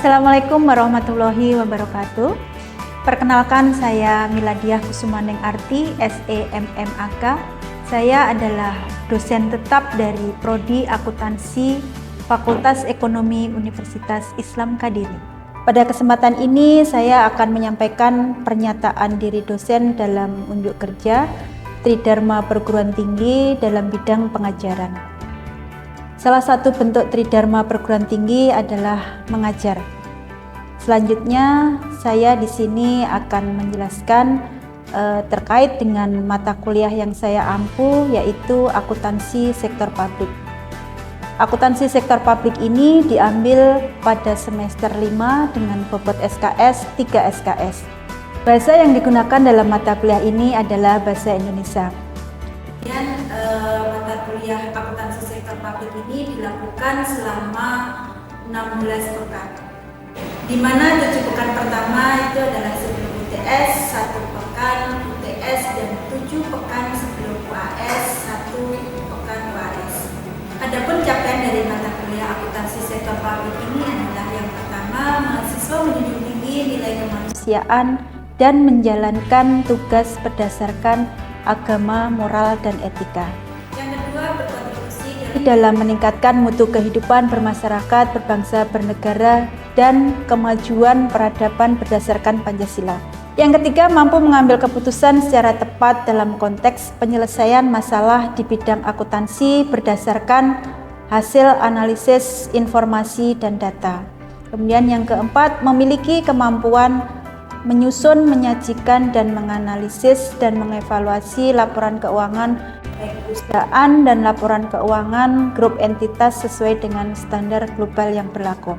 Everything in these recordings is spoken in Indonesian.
Assalamualaikum warahmatullahi wabarakatuh. Perkenalkan, saya Miladiah Kusumaneng Arti, SEMMAK. Saya adalah dosen tetap dari Prodi Akuntansi Fakultas Ekonomi Universitas Islam Kadiri. Pada kesempatan ini saya akan menyampaikan pernyataan diri dosen dalam unjuk kerja Tridharma Perguruan Tinggi dalam bidang pengajaran. Salah satu bentuk Tridharma Perguruan Tinggi adalah mengajar. Selanjutnya, saya di sini akan menjelaskan terkait dengan mata kuliah yang saya ampu, yaitu akuntansi sektor publik. Akuntansi sektor publik ini diambil pada semester 5 dengan bobot SKS 3 SKS. Bahasa yang digunakan dalam mata kuliah ini adalah bahasa Indonesia. Kemudian mata kuliah akuntansi sektor publik ini dilakukan selama 16 pekan. Di mana 7 pekan pertama itu adalah sebelum UTS, 1 pekan UTS, dan 7 pekan sebelum UAS, 1 pekan UAS. Adapun capaian dari mata kuliah akuntansi sektor publik ini adalah yang pertama, mahasiswa menjunjung tinggi nilai kemanusiaan dan menjalankan tugas berdasarkan agama, moral, dan etika. Yang kedua, berkontribusi dalam meningkatkan mutu kehidupan bermasyarakat, berbangsa, bernegara, dan kemajuan peradaban berdasarkan Pancasila. Yang ketiga, mampu mengambil keputusan secara tepat dalam konteks penyelesaian masalah di bidang akuntansi berdasarkan hasil analisis informasi dan data. Kemudian yang keempat, memiliki kemampuan menyusun, menyajikan, dan menganalisis dan mengevaluasi laporan keuangan baik perusahaan dan laporan keuangan grup entitas sesuai dengan standar global yang berlaku.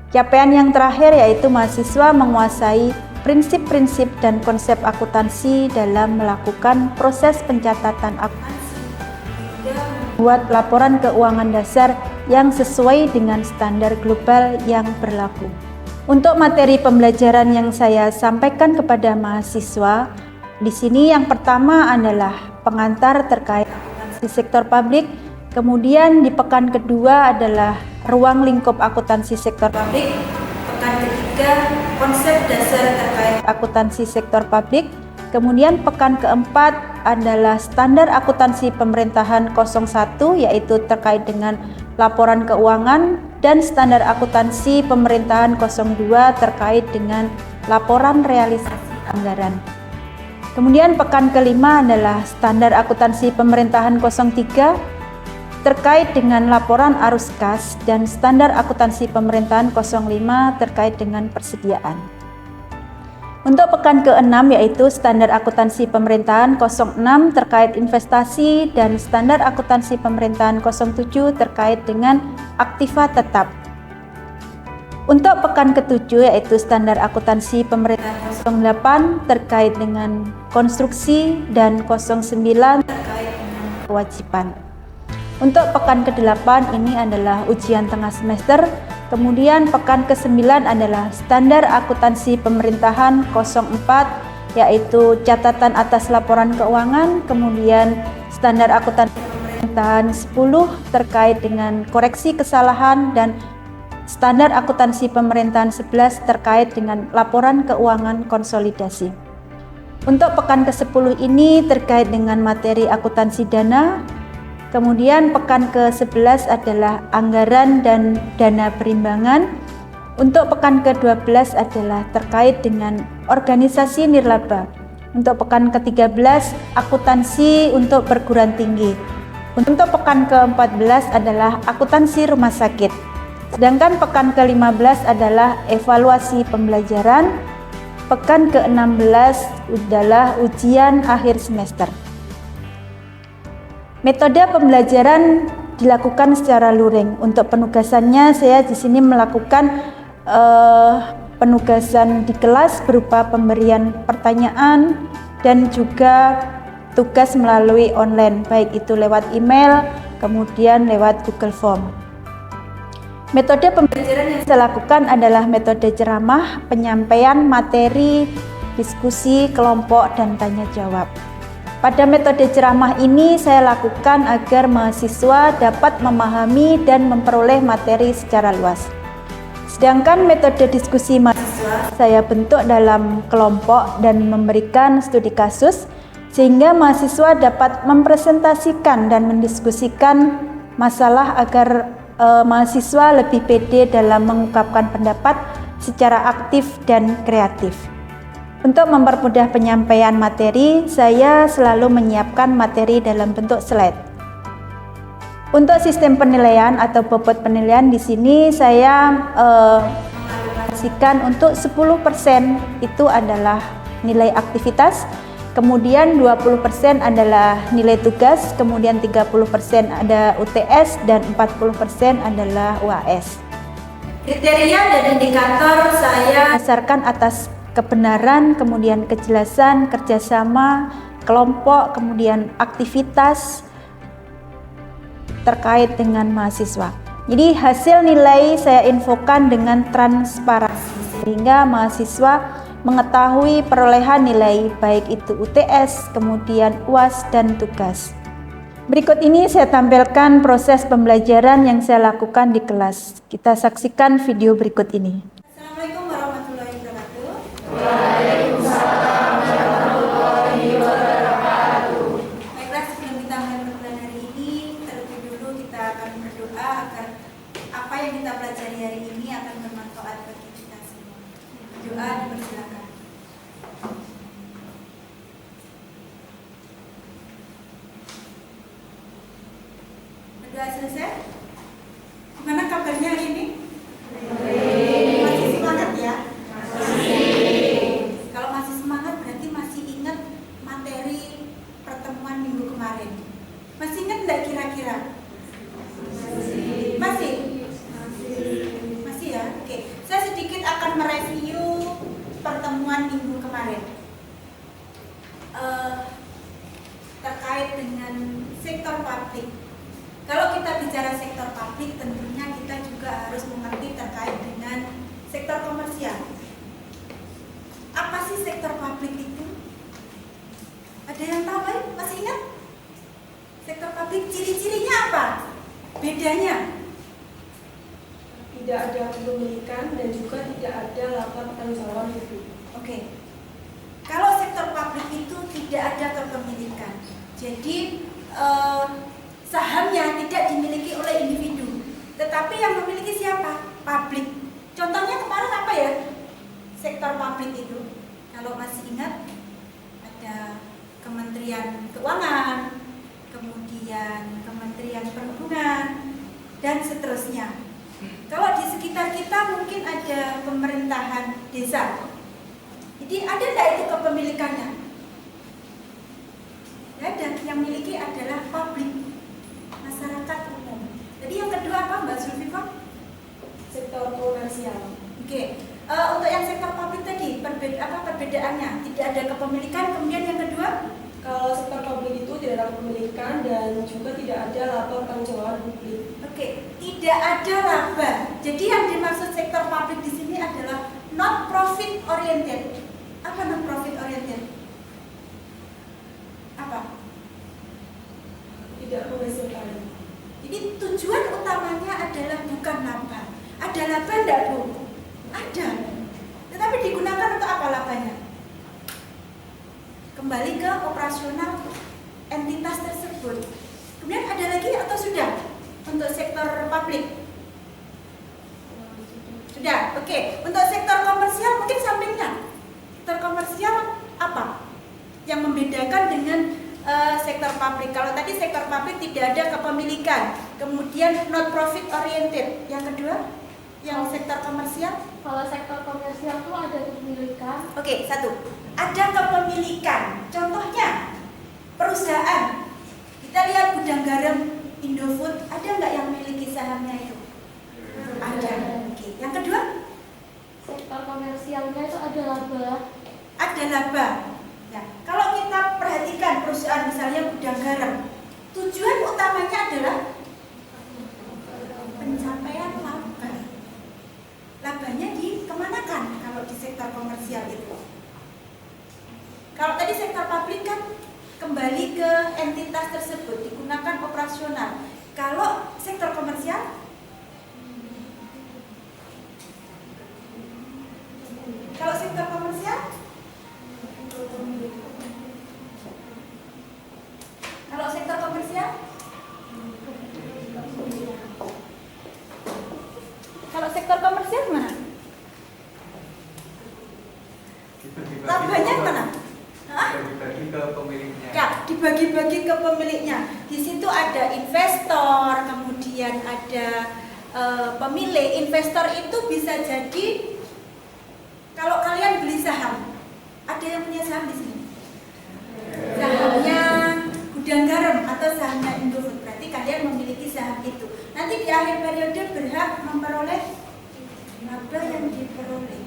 Capaian yang terakhir yaitu mahasiswa menguasai prinsip-prinsip dan konsep akuntansi dalam melakukan proses pencatatan akuntansi hingga membuat laporan keuangan dasar yang sesuai dengan standar global yang berlaku. Untuk materi pembelajaran yang saya sampaikan kepada mahasiswa, di sini yang pertama adalah pengantar terkait akuntansi sektor publik. Kemudian di pekan kedua adalah ruang lingkup akuntansi sektor publik. Pekan ketiga, konsep dasar terkait akuntansi sektor publik. Kemudian pekan keempat adalah standar akuntansi pemerintahan 01, yaitu terkait dengan laporan keuangan, dan standar akuntansi pemerintahan 02 terkait dengan laporan realisasi anggaran. Kemudian pekan kelima adalah standar akuntansi pemerintahan 03 terkait dengan laporan arus kas, dan standar akuntansi pemerintahan 05 terkait dengan persediaan. Untuk pekan ke-6 yaitu standar akuntansi pemerintahan 06 terkait investasi, dan standar akuntansi pemerintahan 07 terkait dengan aktiva tetap. Untuk pekan ke-7 yaitu standar akuntansi pemerintahan 08 terkait dengan konstruksi, dan 09 terkait dengan kewajiban. Untuk pekan ke-8 ini adalah ujian tengah semester. Kemudian pekan ke-9 adalah standar akuntansi pemerintahan 04 yaitu catatan atas laporan keuangan. Kemudian standar akuntansi pemerintahan 10 terkait dengan koreksi kesalahan, dan standar akuntansi pemerintahan 11 terkait dengan laporan keuangan konsolidasi. Untuk pekan ke-10 ini terkait dengan materi akuntansi dana. Kemudian pekan ke-11 adalah anggaran dan dana perimbangan. Untuk pekan ke-12 adalah terkait dengan organisasi nirlaba. Untuk pekan ke-13 akuntansi untuk perguruan tinggi. Untuk pekan ke-14 adalah akuntansi rumah sakit. Sedangkan pekan ke-15 adalah evaluasi pembelajaran. Pekan ke-16 adalah ujian akhir semester. Metode pembelajaran dilakukan secara luring. Untuk penugasannya, saya di sini melakukan penugasan di kelas berupa pemberian pertanyaan dan juga tugas melalui online, baik itu lewat email, kemudian lewat Google Form. Metode pembelajaran yang saya lakukan adalah metode ceramah, penyampaian materi, diskusi, kelompok, dan tanya jawab. Pada metode ceramah ini saya lakukan agar mahasiswa dapat memahami dan memperoleh materi secara luas. Sedangkan metode diskusi mahasiswa saya bentuk dalam kelompok dan memberikan studi kasus sehingga mahasiswa dapat mempresentasikan dan mendiskusikan masalah agar mahasiswa lebih pede dalam mengungkapkan pendapat secara aktif dan kreatif. Untuk mempermudah penyampaian materi, saya selalu menyiapkan materi dalam bentuk slide. Untuk sistem penilaian atau bobot penilaian di sini saya mengalokasikan untuk 10% itu adalah nilai aktivitas, kemudian 20% adalah nilai tugas, kemudian 30% ada UTS dan 40% adalah UAS. Kriteria dan indikator saya berdasarkan atas kebenaran, kemudian kejelasan, kerjasama, kelompok, kemudian aktivitas terkait dengan mahasiswa. Jadi hasil nilai saya infokan dengan transparansi sehingga mahasiswa mengetahui perolehan nilai baik itu UTS, kemudian UAS dan tugas. Berikut ini saya tampilkan proses pembelajaran yang saya lakukan di kelas. Kita saksikan video berikut ini. Assalamualaikum warahmatullahi wabarakatuh. Waalaikumsalam warahmatullahi wabarakatuh. Baiklah, sebelum kita mulai perkuliahan hari ini, terlebih dulu kita akan berdoa agar apa yang kita pelajari hari ini akan bermanfaat bagi kita semua. Doa dipersilakan. Berdoa selesai? Gimana kabarnya hari ini? Masih semangat ya? Kalau masih semangat berarti masih ingat materi pertemuan minggu kemarin. Masih ingat enggak kira-kira? Masih? Masih ya? Oke. Saya sedikit akan mereview pertemuan minggu kemarin. Terkait dengan sektor publik. Kalau kita bicara sektor publik, tentunya kita juga harus mengerti terkait dengan sektor komersial. Apa sih sektor publik itu? Ada yang tahu? Masih ingat? Sektor publik ciri-cirinya apa? Bedanya? Tidak ada kepemilikan dan juga tidak ada latar pertanggungjawaban publik. Oke. Kalau sektor publik itu tidak ada kepemilikan. Jadi sahamnya tidak dimiliki oleh individu, tetapi yang memiliki siapa? Publik. Contohnya kemarin apa ya? Sektor publik itu, kalau masih ingat, ada Kementerian Keuangan, kemudian Kementerian Perhubungan, dan seterusnya. Kalau di sekitar kita mungkin ada pemerintahan desa. Jadi ada tidak itu kepemilikannya? Ya, dan yang miliki adalah publik, masyarakat umum. Jadi yang kedua apa, Mbak Zulfiqah? Sektor komersial. Oke. Untuk yang sektor publik tadi perbedaannya? Tidak ada kepemilikan. Kemudian yang kedua? Kalau sektor publik itu tidak ada kepemilikan dan juga tidak ada latar pertanggungjawaban publik. Oke, tidak ada laba. Jadi yang dimaksud sektor publik di sini adalah non profit oriented. Apa non profit oriented? Apa? Tidak menghasilkan. Jadi tujuan utamanya adalah bukan laba. Ada laba enggak, Bu? Ada. Tetapi digunakan untuk apa labanya? Kembali ke operasional entitas tersebut. Kemudian ada lagi atau sudah untuk sektor publik? Sudah, oke. Untuk sektor komersial mungkin sampingnya. Sektor komersial apa yang membedakan dengan sektor publik? Kalau tadi sektor publik tidak ada kepemilikan, kemudian not profit oriented. Yang kedua, yang sektor komersial? Kalau sektor komersial itu ada kepemilikan. Oke, satu. Ada kepemilikan. Contohnya perusahaan. Kita lihat gudang garam Indofood, ada nggak yang memiliki sahamnya itu? Ada. Oke. Yang kedua? Sektor komersialnya itu ada laba. Ada laba. Ya. Kalau kita perhatikan perusahaan misalnya gudang garam, tujuan utamanya adalah pencapaian laba. Labanya dikemanakan kalau di sektor komersial itu? Kalau tadi sektor publik kan kembali ke entitas tersebut, digunakan operasional. Kalau sektor komersial Labanya mana? Hah? Dibagi ke pemiliknya. Ya, dibagi-bagi ke pemiliknya. Di situ ada investor, kemudian ada pemilik. Investor itu bisa jadi kalau kalian beli saham, ada yang punya saham di sini. Sahamnya Gudang Garam atau sahamnya Indofood, berarti kalian memiliki saham itu. Nanti di akhir periode berhak memperoleh laba yang diperoleh.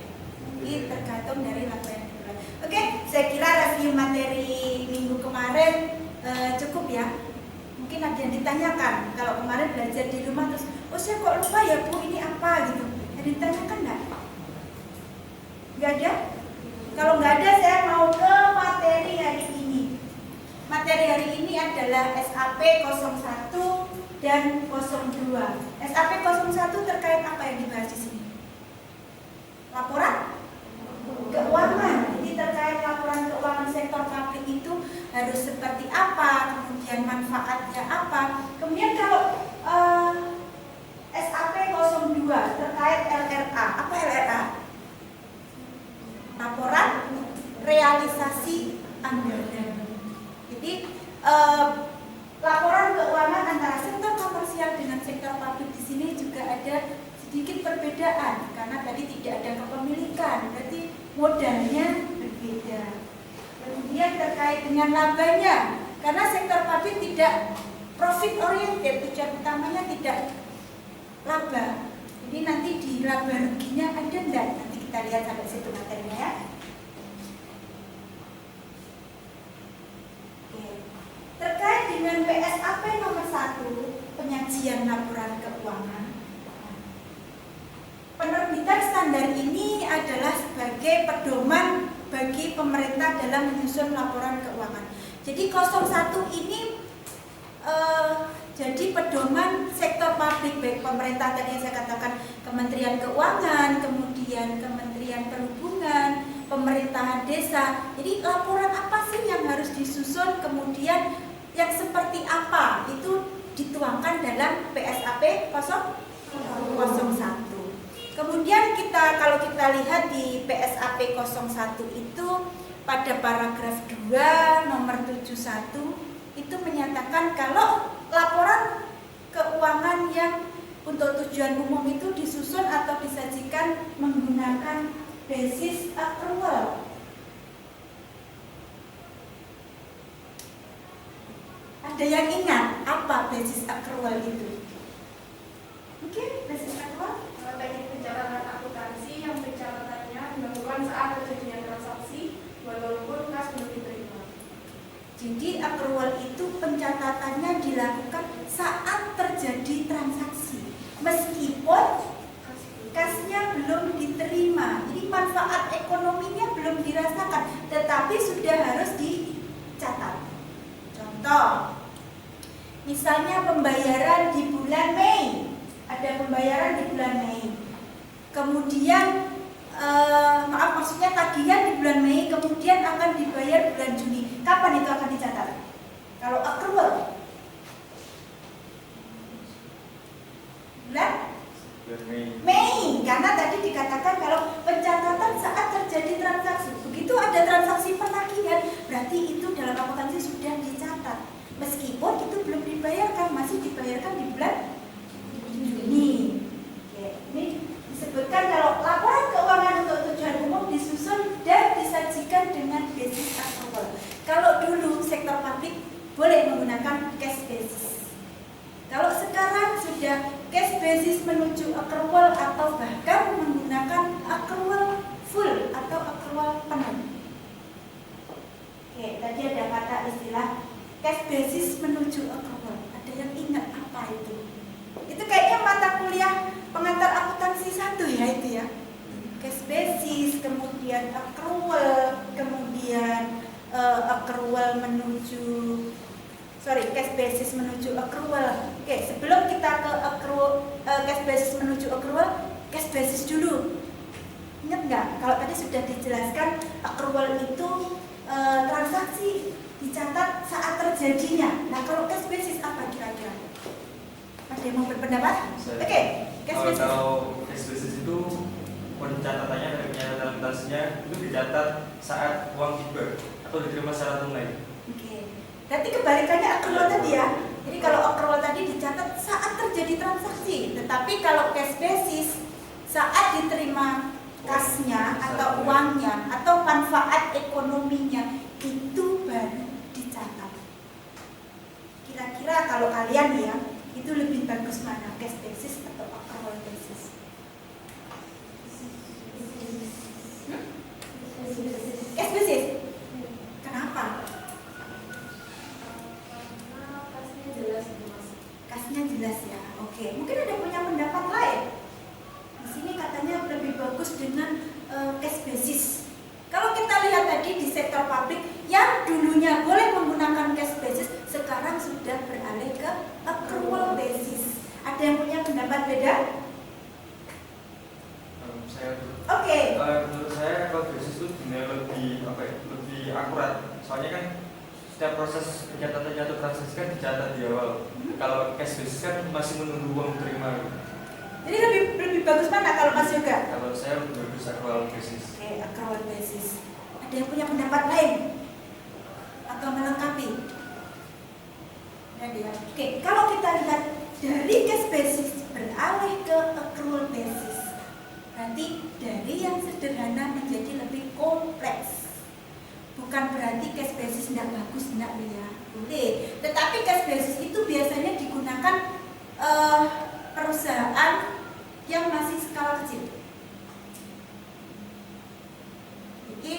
Ini tergantung dari laba yang diperoleh. Oke, saya kira review materi minggu kemarin cukup ya. Mungkin ada yang ditanyakan. Kalau kemarin belajar di rumah terus, oh saya kok lupa ya Bu, ini apa gitu. Ada yang ditanyakan nggak? Nggak ada? Kalau nggak ada, saya mau ke materi hari ini. Materi hari ini adalah SAP 01 dan 02. SAP 01 terkait apa yang dibahas di sini? Laporan keuangan. Jadi terkait laporan keuangan sektor publik itu harus seperti apa, kemudian manfaatnya apa. Kemudian kalau SAP 02 terkait LRA. Apa LRA? Laporan realisasi anggaran. Jadi laporan keuangan antara sektor komersial dengan sektor publik di sini juga ada sedikit perbedaan karena tadi tidak ada kepemilikan, berarti modalnya berbeda. Kemudian terkait dengan labanya, karena sektor publik tidak profit oriented, tujuan utamanya tidak laba. Jadi nanti di laba ruginya ada enggak? Nanti kita lihat sampai situ materinya ya. Terkait dengan PSAP nomor 1, penyajian laporan keuangan. Penerbitan standar ini adalah sebagai pedoman bagi pemerintah dalam menyusun laporan keuangan. Jadi 01 ini jadi pedoman sektor publik, baik pemerintah tadi yang saya katakan Kementerian Keuangan, kemudian Kementerian Perhubungan, pemerintahan desa. Jadi laporan apa sih yang harus disusun, kemudian yang seperti apa itu dituangkan dalam PSAP 01. Kemudian kalau kita lihat di PSAP 01 itu pada paragraf 2 nomor 71 itu menyatakan kalau laporan keuangan yang untuk tujuan umum itu disusun atau disajikan menggunakan basis accrual. Ada yang ingat apa basis accrual itu? Oke, basis accrual. Teknik pencatatan akuntansi yang pencatatannya dilakukan saat terjadinya transaksi walaupun kas belum diterima. Jadi accrual itu pencatatannya dilakukan saat terjadi transaksi meskipun kasnya belum diterima. Jadi manfaat ekonominya belum dirasakan, tetapi sudah harus dicatat. Contoh, misalnya pembayaran di bulan Mei. Ada pembayaran di bulan Mei, kemudian maksudnya tagihan di bulan Mei, kemudian akan dibayar bulan Juni. Kapan itu akan dicatat? Kalau accrual bulan Mei, karena tadi dikatakan kalau pencatatan saat terjadi transaksi. Begitu ada transaksi penagihan, berarti itu dalam akuntansi sudah dicatat. Meskipun itu belum dibayarkan, masih dibayarkan di bulan Juni. Ini disebutkan kalau laporan keuangan untuk tujuan umum disusun dan disajikan dengan basis accrual. Kalau dulu sektor publik boleh menggunakan cash basis. Kalau sekarang sudah cash basis menuju accrual atau bahkan menggunakan accrual full atau accrual penuh. Oke, tadi ada kata istilah cash basis menuju accrual. Ada yang ingat apa itu? Itu kayaknya mata kuliah pengantar akuntansi 1 ya itu ya. Cash basis, kemudian accrual, kemudian accrual menuju cash basis menuju accrual. Oke, sebelum kita ke accrual, cash basis menuju accrual, cash basis dulu. Ingat nggak? Kalau tadi sudah dijelaskan accrual itu transaksi dicatat saat terjadinya. Nah, kalau cash basis apa kira-kira? Ada yang mau berpendapat? Oke, cash basis. Kalau cash basis itu pencatatannya dan penyalitannya itu dicatat saat uang tiba atau diterima secara tunai. Oke. Berarti kebalikannya accrual tadi ya. Jadi kalau accrual tadi dicatat saat terjadi transaksi, tetapi kalau cash basis saat diterima kasnya atau uangnya atau manfaat ekonominya itu baru dicatat. Kira-kira kalau kalian ya, itu lebih bagus mana, cash basis atau accrual basis? Cash basis. Kenapa? Karena kasnya jelas Mas. Kasnya jelas ya. Oke, mungkin ada punya pendapat lain. Di sini katanya lebih bagus dengan cash basis. Kalau kita lihat tadi di sektor publik yang dulunya boleh menggunakan cash basis, sekarang sudah beralih ke accrual basis. Ada yang punya pendapat beda? Oke. Menurut saya accrual basis itu dinilai lebih lebih akurat. Soalnya kan setiap proses pencatatannya atau transaksi kan dicatat di awal. Kalau cash basis kan masih menunggu uang diterima. Jadi lebih bagus mana kalau Mas Yoga? Kalau saya lebih bagus accrual basis. Oke, accrual basis. Ada yang punya pendapat lain atau melengkapi? Ada ya. Oke, kalau kita lihat dari cash basis beralih ke accrual basis, berarti dari yang sederhana menjadi lebih kompleks. Bukan berarti cash basis tidak bagus, tidak ya, boleh. Tetapi cash basis itu biasanya digunakan perusahaan yang masih skala kecil. Jadi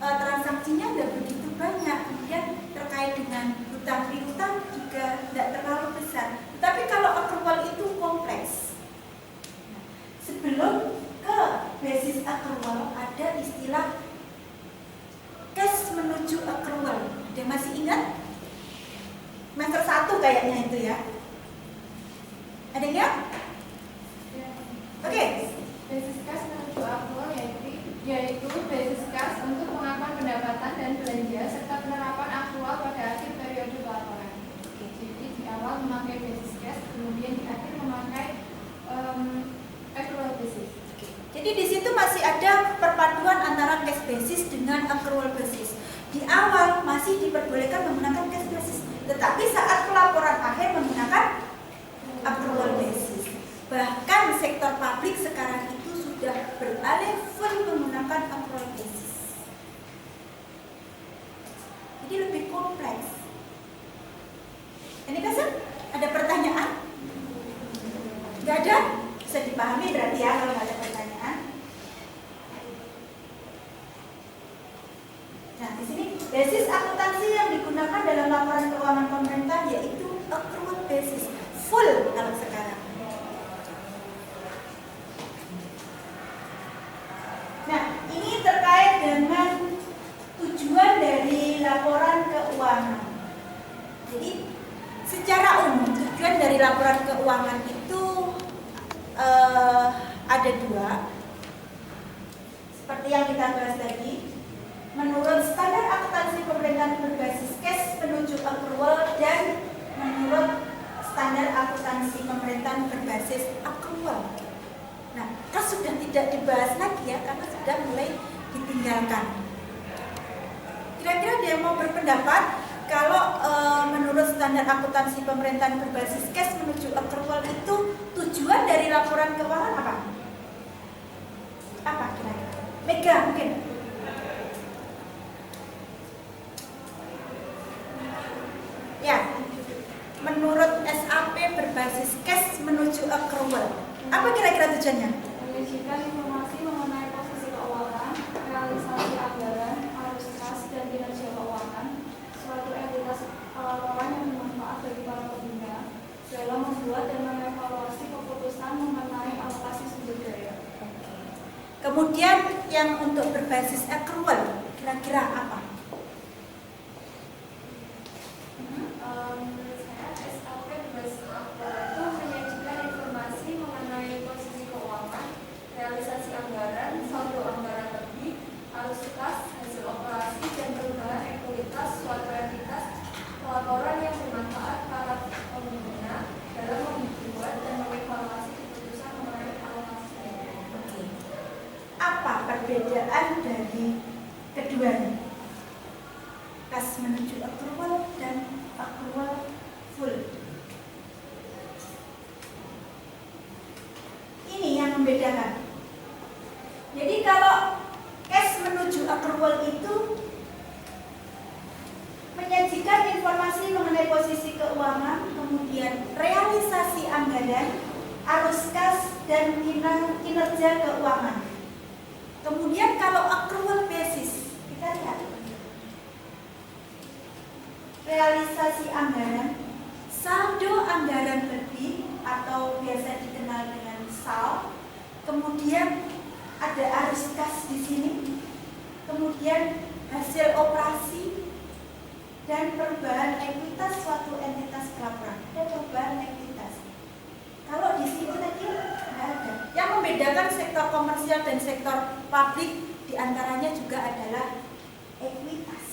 transaksinya tidak begitu banyak, kemudian terkait dengan hutang piutang juga tidak terlalu besar. Tetapi kalau accrual itu kompleks. Nah, sebelum ke basis accrual ada istilah cash menuju accrual. Ada yang masih ingat? Semester 1 kayaknya itu ya. Ada nggak? Oke. Basis kas menuju accrual yaitu basis kas untuk pengakuan pendapatan dan belanja serta penerapan accrual pada akhir periode pelaporan. Jadi di awal memakai basis kas, kemudian di akhir memakai accrual basis. Jadi di situ masih ada perpaduan antara cash basis dengan accrual basis. Di awal masih diperbolehkan menggunakan cash basis, tetapi saat pelaporan akhir menggunakan accrual basis. Bahkan sektor publik sekarang itu sudah beralih full menggunakan accrual basis. Jadi lebih kompleks. Ini Kasar, ada pertanyaan? Gak ada? Bisa dipahami berarti ya kalau nggak ada pertanyaan. Nah, di sini basis akuntansi yang digunakan dalam laporan keuangan pemerintah yaitu accrual basis full kalau sekarang. Nah, ini terkait dengan tujuan dari laporan keuangan. Jadi, secara umum tujuan dari laporan keuangan itu ada dua. Seperti yang kita bahas tadi, menurut standar akuntansi pemerintahan berbasis cash menuju accrual dan menurut standar akuntansi pemerintahan berbasis accrual. Nah, kan sudah tidak dibahas lagi ya, karena sudah mulai ditinggalkan. Kira-kira dia mau berpendapat kalau menurut standar akuntansi pemerintahan berbasis cash menuju accrual itu tujuan dari laporan keuangan apa? Apa kira-kira? Mega mungkin? Ya, menurut SAP berbasis cash menuju accrual. Apa kira-kira tujuannya? Menyajikan informasi mengenai posisi keuangan, realisasi anggaran, arus kas, dan kinerja keuangan, suatu entitas laporan yang bermanfaat bagi para pengguna dalam membuat dan mengevaluasi keputusan mengenai alokasi sumber daya. Kemudian yang untuk berbasis accrual, kira-kira apa? Menurut saya, SAP berbasis accrual itu menyajikan informasi mengenai posisi keuangan, realisasi anggaran, saldo anggaran lebih, arus kas, hasil operasi, dan perubahan ekuitas suatu entitas laporan yang bermanfaat para pengguna dalam membuat dan mengevaluasi keputusan mengenai alokasi. dua nih. Kas menuju accrual dan accrual full. Ini yang membedakan. Jadi kalau cash menuju accrual itu menyajikan informasi mengenai posisi keuangan, kemudian realisasi anggaran, arus kas, dan kinerja keuangan. Kemudian kalau accrual basis, kita lihat realisasi anggaran, saldo anggaran lebih atau biasa dikenal dengan SAL, kemudian ada arus kas di sini, kemudian hasil operasi dan perubahan ekuitas suatu entitas pelaporan. Ada perubahan ekuitas. Kalau di sini tadi nggak ada. Yang membedakan sektor komersial dan sektor publik diantaranya juga adalah ekuitas.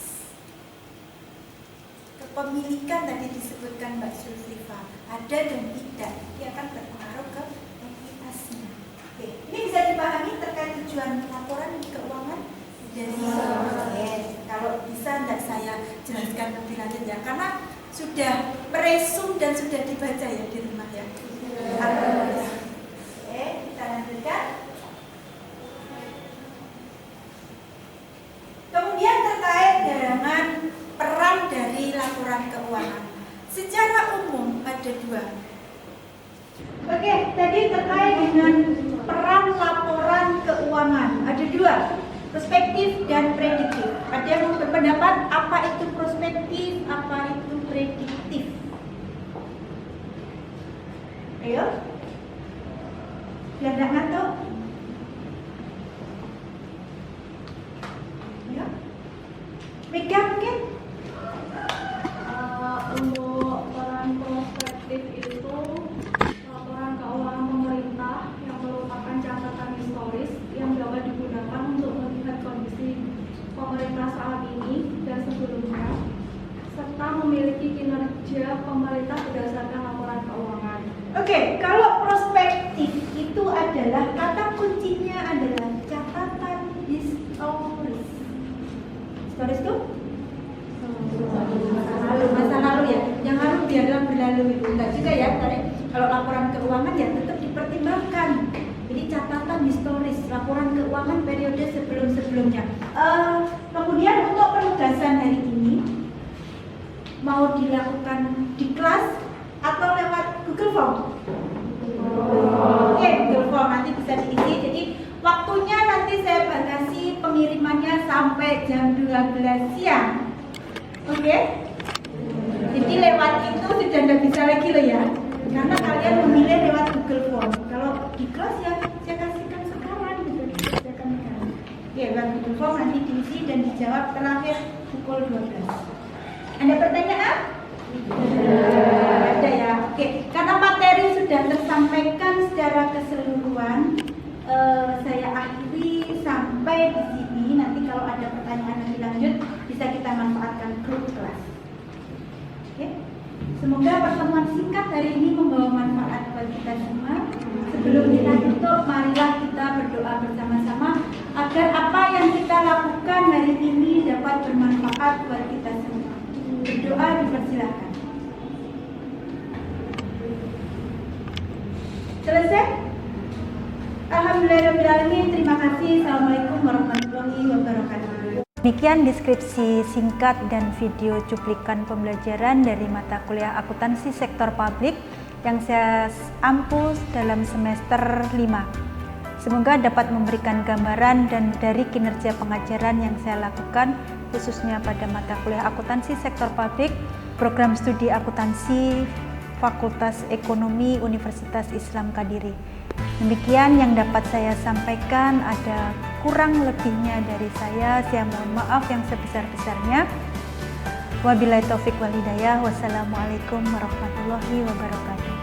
Kepemilikan tadi disebutkan Mbak Zulfifa, ada dan tidak, dia akan berpengaruh ke ekuitasnya. Oke, ini bisa dipahami terkait tujuan laporan keuangan dari kalau bisa tidak saya jelaskan lebih lanjut ya, karena sudah meresum dan sudah dibaca ya di rumah ya. Oke, kita lanjutkan. Kemudian terkait dengan peran dari laporan keuangan. Secara umum ada dua. Oke, tadi terkait dengan peran laporan keuangan ada dua, prospektif dan prediktif. Ada yang berpendapat apa itu prospektif, apa itu prediktif? Ayo, biar tidak ngantuk. Ya, Mega mungkin. Untuk peran prospektif itu laporan keuangan pemerintah yang merupakan catatan historis yang dapat digunakan untuk melihat kondisi pemerintah saat ini dan sebelumnya, serta memiliki kinerja pemerintah berdasarkan laporan keuangan. Oke, kalau prospektif itu adalah kata kuncinya adalah catatan historis. Historis itu? Masa lalu ya. Yang lalu biarlah berlalu itu. Enggak juga ya, tadi kalau laporan keuangan ya tetap dipertimbangkan. Jadi catatan historis, laporan keuangan periode sebelum-sebelumnya. Kemudian untuk penugasan hari ini mau dilakukan di kelas atau lewat Google Form? Oke, Google Form nanti bisa diisi. Jadi waktunya nanti saya batasi pengirimannya sampai jam 12 siang. Oke? Jadi lewat itu sudah tidak bisa lagi loh ya, karena kalian memilih lewat Google Form. Kalau di kelas ya saya kasihkan sekarang gitu, saya akan sekarang. Oke, lewat Google Form nanti diisi dan dijawab terakhir pukul 12. Ada pertanyaan? Ada ya. Oke, karena materi sudah tersampaikan secara keseluruhan, saya akhiri sampai di sini. Nanti kalau ada pertanyaan lebih lanjut bisa kita manfaatkan grup kelas. Oke. Semoga pertemuan singkat hari ini membawa manfaat buat kita semua. Sebelum kita tutup, marilah kita berdoa bersama-sama agar apa yang kita lakukan hari ini dapat bermanfaat buat kita semua. Berdoa dipersilakan. Selesai? Alhamdulillahirrahmanirrahim. Terima kasih. Assalamualaikum warahmatullahi wabarakatuh. Demikian deskripsi singkat dan video cuplikan pembelajaran dari mata kuliah akuntansi sektor publik yang saya ampu dalam semester 5. Semoga dapat memberikan gambaran dan dari kinerja pengajaran yang saya lakukan khususnya pada mata kuliah akuntansi sektor publik, program studi akuntansi Fakultas Ekonomi Universitas Islam Kadiri. Demikian yang dapat saya sampaikan, ada kurang lebihnya dari saya mohon maaf yang sebesar-besarnya. Wabillahi taufik wal hidayah. Wassalamualaikum warahmatullahi wabarakatuh.